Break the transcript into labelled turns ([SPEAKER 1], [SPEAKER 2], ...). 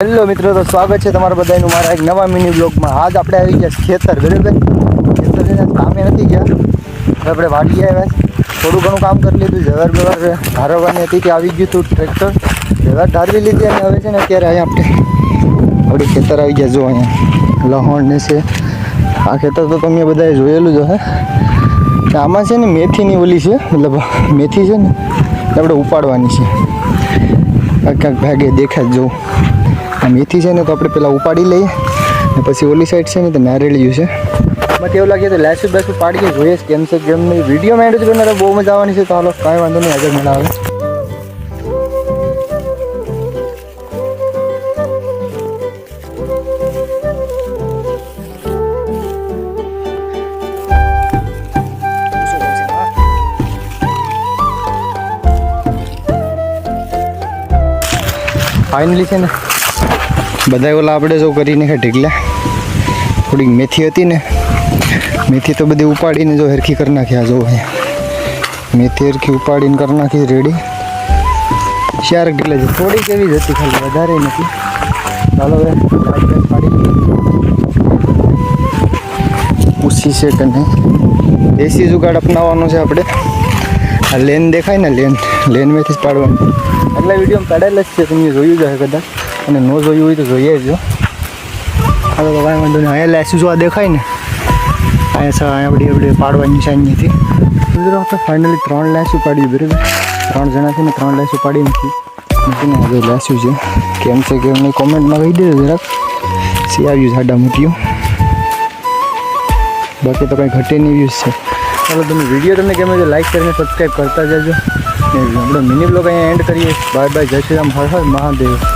[SPEAKER 1] Hello મિત્રો, તો સ્વાગત છે તમારા બધાનું મારા એક નવા મિની બ્લોગમાં. આજ આપણે આવી ગયા ખેતર, બરાબર. ખેતર કામે નથી ગયા, આપણે વાડી આવ્યા. થોડું ઘણું કામ કરી લીધું, જવાર બવાર ધારવાની હતી કે આવી ગયું હતું ટ્રેક્ટર, જવાર ધારવી લીધી. અને હવે છે ને અત્યારે અહીંયા આપણી ખેતર આવી ગયા. જો અહીંયા લહણ ને છે આ ખેતર, તો તમે બધાએ જોયેલું જ હે. આમાં છે ને મેથીની ઓલી છે, મતલબ મેથી છે ને આપણે ઉપાડવાની છે. ક્યાંક ભાગે દેખાય જવું આ મેથી છે ને, તો આપણે પહેલાં ઉપાડી લઈએ ને પછી ઓલી સાઈડ છે ને તો નારેળિયું છે. મને એવું લાગે તો લેસું બેસું પાડીએ, જોઈએ કેમ છે કેમ નહીં. વિડીયોમાં એન્ડ જ કરનાર, બહુ મજા આવવાની છે. તો હાલો, કાંઈ વાંધો નહીં, આગળ મળાવે. ફાઇનલી છે ને બધા ઓલા આપણે જો કરીને ઢીકલા, થોડીક મેથી હતી ને, મેથી તો બધી ઉપાડીને જો હરખી કરી નાખ્યા. જો અહીંયા મેથી હરખી ઉપાડીને કરી નાખી રેડી. 4 કિલો છે, થોડીક એવી જ હતી, ખાલી વધારે નથી. ચાલો હવે પાડી પૂછી છે કે નહીં. દેશી જુગાડ અપનાવવાનો છે આપણે. આ લેન દેખાય ને, લેનમાંથી જ પાડવાનું. આગલા વિડીયોમાં પાડેલ જ છે, તમે જોયું જ હશે કદાચ, અને ન જોયું હોય તો જોઈએ જ. હવે તો કાંઈ વાંધો નહીં. અહીંયા લેસું જો આ દેખાય ને, અહીંયા આપણે પાડવાની નિશાનીથી. ગુજરાતમાં ફાઇનલી 3 લેસું પાડ્યું, બરાબર. 3 જણાથી ને 3 લેસું પાડી નથી. હવે લેસું છે કેમ છે કે એમને કોમેન્ટમાં કહી દેજો જરાક. સી આવ્યું સાડા મોટીયું, બાકી તો કંઈ ઘટે નહીં વ્યૂઝ છે. ચાલો, તમે વિડીયો તમને ગમે તો લાઈક કરીને સબસ્ક્રાઈબ કરતા જજો. આપણે મિની બ્લોગ અહીંયા એન્ડ કરીએ. બાય બાય, જય શ્રી રામ, હર હર મહાદેવ.